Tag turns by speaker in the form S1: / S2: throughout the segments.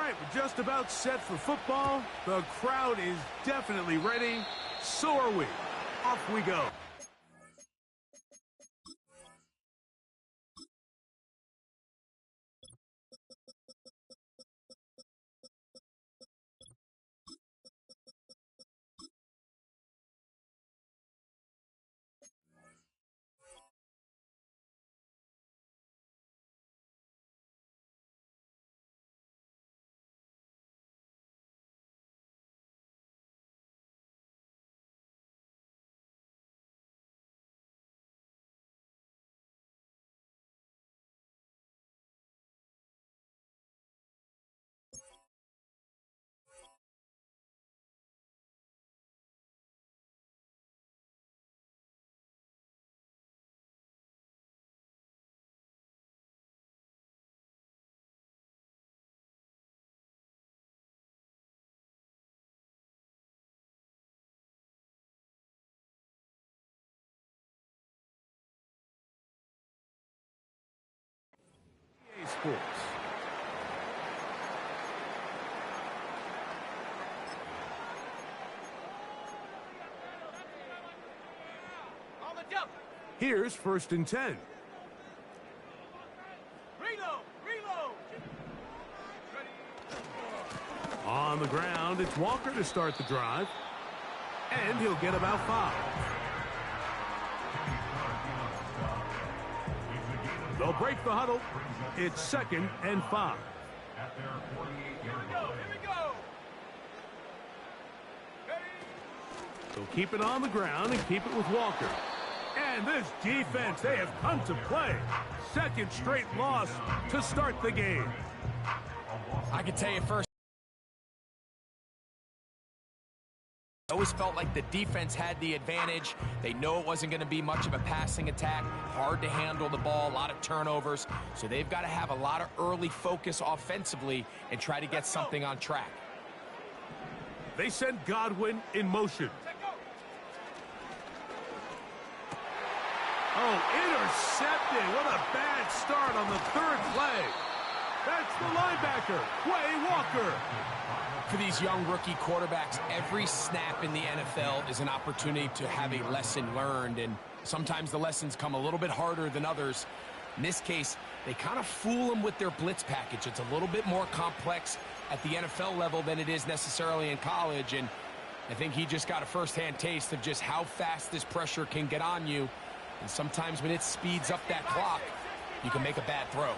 S1: right, we're just about set for football. The crowd is definitely ready. So are we. Off we go. Sports. Here's 1st and 10. Reload. On the ground, it's Walker to start the drive. And he'll get about 5. They'll break the huddle. It's 2nd and 5. Here we go. They'll keep it on the ground and keep it with Walker. And this defense, they have come to play. 2nd straight loss to start the game.
S2: I can tell you first, I always felt like the defense had the advantage. They know it wasn't going to be much of a passing attack. Hard to handle the ball, a lot of turnovers. So they've got to have a lot of early focus offensively and try to get something on track.
S1: They send Godwin in motion. Oh, intercepted. What a bad start on the 3rd play. That's the linebacker, Quay Walker.
S2: For these young rookie quarterbacks, every snap in the NFL is an opportunity to have a lesson learned, and sometimes the lessons come a little bit harder than others. In this case, they kind of fool them with their blitz package. It's a little bit more complex at the NFL level than it is necessarily in college, and I think he just got a first-hand taste of just how fast this pressure can get on you, and sometimes when it speeds up that clock, you can make a bad throw.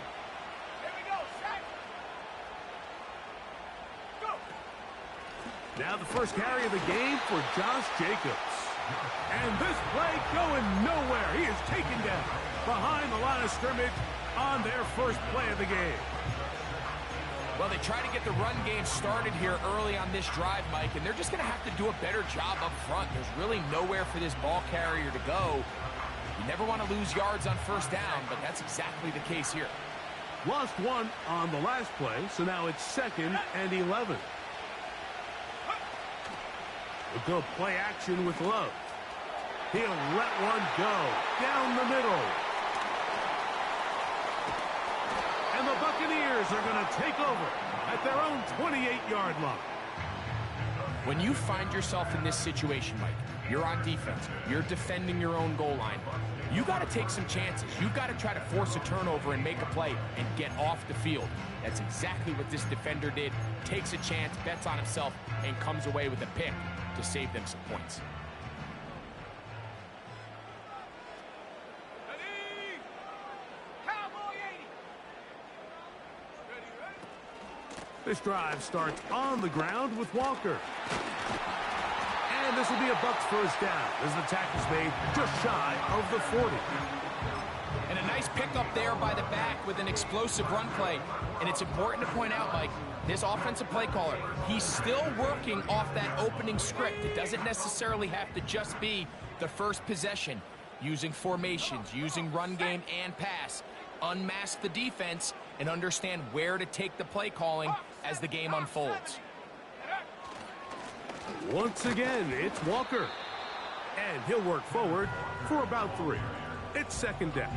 S1: Now the first carry of the game for Josh Jacobs. And this play going nowhere. He is taken down behind the line of scrimmage on their first play of the game.
S2: Well, they try to get the run game started here early on this drive, Mike, and they're just going to have to do a better job up front. There's really nowhere for this ball carrier to go. You never want to lose yards on 1st down, but that's exactly the case here.
S1: Lost 1 on the last play, so now it's 2nd and 11. We'll go play action with Love. He'll let one go down the middle. And the Buccaneers are going to take over at their own 28-yard line.
S2: When you find yourself in this situation, Mike, you're on defense, you're defending your own goal line, you got to take some chances. You've got to try to force a turnover and make a play and get off the field. That's exactly what this defender did. Takes a chance, bets on himself, and comes away with a pick to save them some points.
S1: This drive starts on the ground with Walker. And this will be a Bucs first down as the tackle's made just shy of the 40.
S2: And a nice pickup there by the back with an explosive run play. And it's important to point out, Mike, this offensive play caller, he's still working off that opening script. It doesn't necessarily have to just be the first possession. Using formations, using run game and pass. Unmask the defense and understand where to take the play calling as the game unfolds.
S1: Once again, it's Walker. And he'll work forward for about 3. It's 2nd down.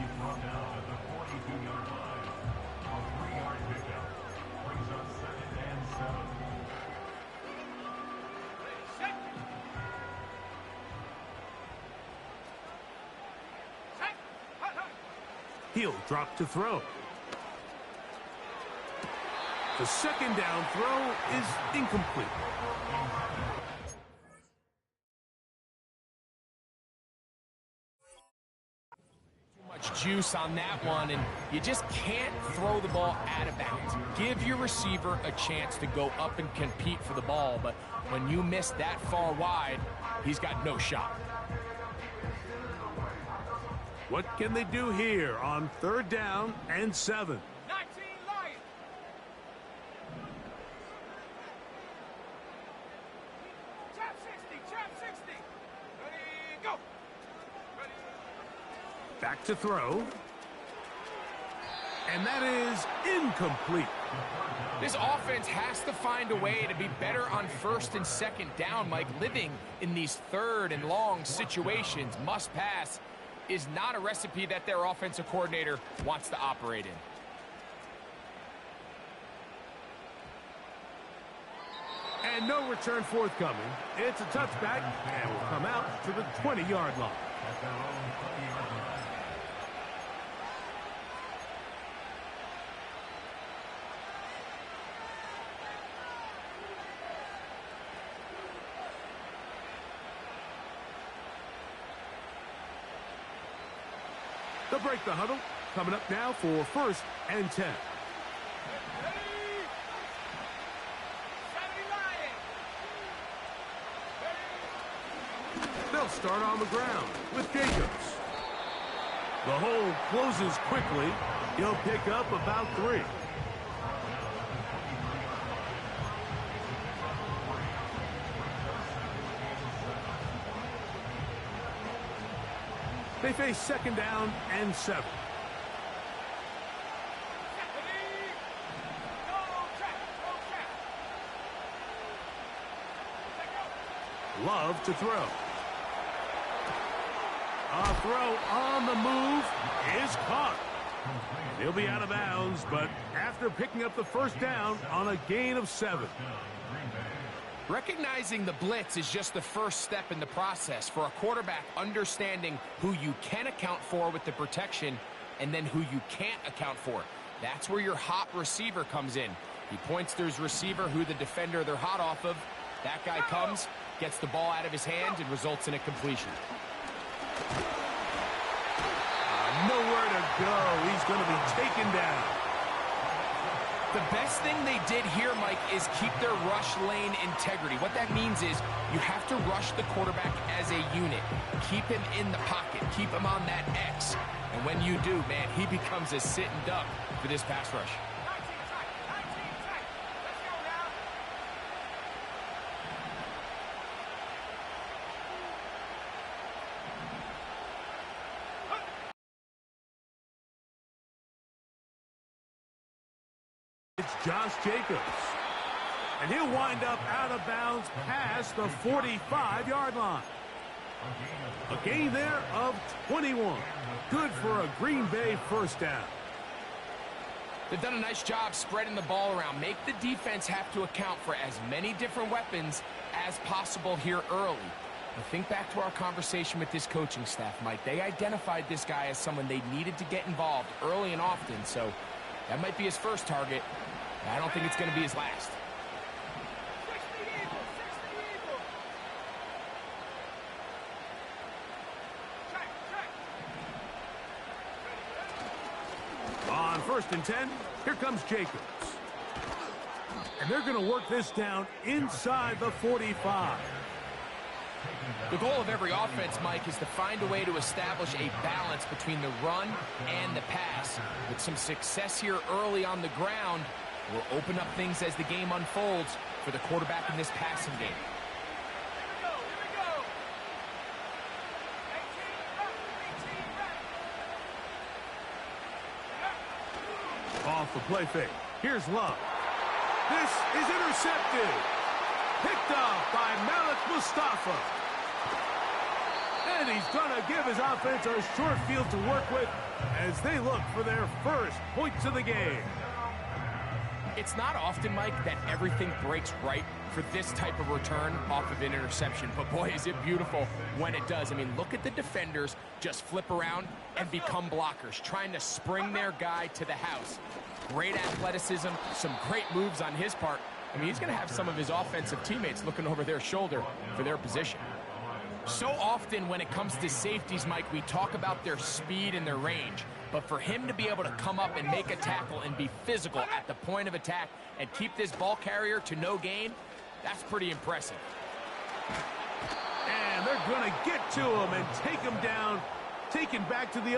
S1: He'll drop to throw. The second down throw is incomplete.
S2: Juice on that one, and you just can't throw the ball out of bounds. Give your receiver a chance to go up and compete for the ball, but when you miss that far wide, he's got no shot.
S1: What can they do here on 3rd down and 7?
S3: 19 Lions. Trap 60. Ready, go.
S1: Back to throw. And that is incomplete.
S2: This offense has to find a way to be better on 1st and 2nd down, Mike. Living in these 3rd and long situations, must pass, is not a recipe that their offensive coordinator wants to operate in.
S1: And no return forthcoming. It's a touchback and will come out to the 20-yard line. They'll break the huddle. Coming up now for 1st and 10. They'll start on the ground with Jacobs. The hole closes quickly. He'll pick up about 3. They face 2nd down and 7. Love to throw. A throw on the move is caught. He'll be out of bounds, but after picking up the 1st down on a gain of 7.
S2: Recognizing the blitz is just the first step in the process for a quarterback, understanding who you can account for with the protection and then who you can't account for. That's where your hot receiver comes in. He points to his receiver, who the defender they're hot off of. That guy comes, gets the ball out of his hand, and results in a completion.
S1: Nowhere to go. He's going to be taken down.
S2: The best thing they did here, Mike, is keep their rush lane integrity. What that means is you have to rush the quarterback as a unit. Keep him in the pocket. Keep him on that X. And when you do, man, he becomes a sitting duck for this pass rush.
S1: It's Josh Jacobs. And he'll wind up out of bounds past the 45-yard line. A gain there of 21. Good for a Green Bay 1st down.
S2: They've done a nice job spreading the ball around. Make the defense have to account for as many different weapons as possible here early. Now think back to our conversation with this coaching staff, Mike. They identified this guy as someone they needed to get involved early and often, so that might be his first target. I don't think it's going to be his last.
S1: On 1st and 10, here comes Jacobs. And they're going to work this down inside the 45.
S2: The goal of every offense, Mike, is to find a way to establish a balance between the run and the pass. With some success here early on the ground, will open up things as the game unfolds for the quarterback in this passing game.
S1: Off the play fake. Here's Love. This is intercepted. Picked off by Malik Mustafa. And he's going to give his offense a short field to work with as they look for their first points of the game.
S2: It's not often, Mike, that everything breaks right for this type of return off of an interception. But, boy, is it beautiful when it does. I mean, look at the defenders just flip around and become blockers, trying to spring their guy to the house. Great athleticism, some great moves on his part. I mean, he's going to have some of his offensive teammates looking over their shoulder for their position. So often when it comes to safeties, Mike, we talk about their speed and their range. But for him to be able to come up and make a tackle and be physical at the point of attack and keep this ball carrier to no gain, that's pretty impressive.
S1: And they're going to get to him and take him down, take him back to the other.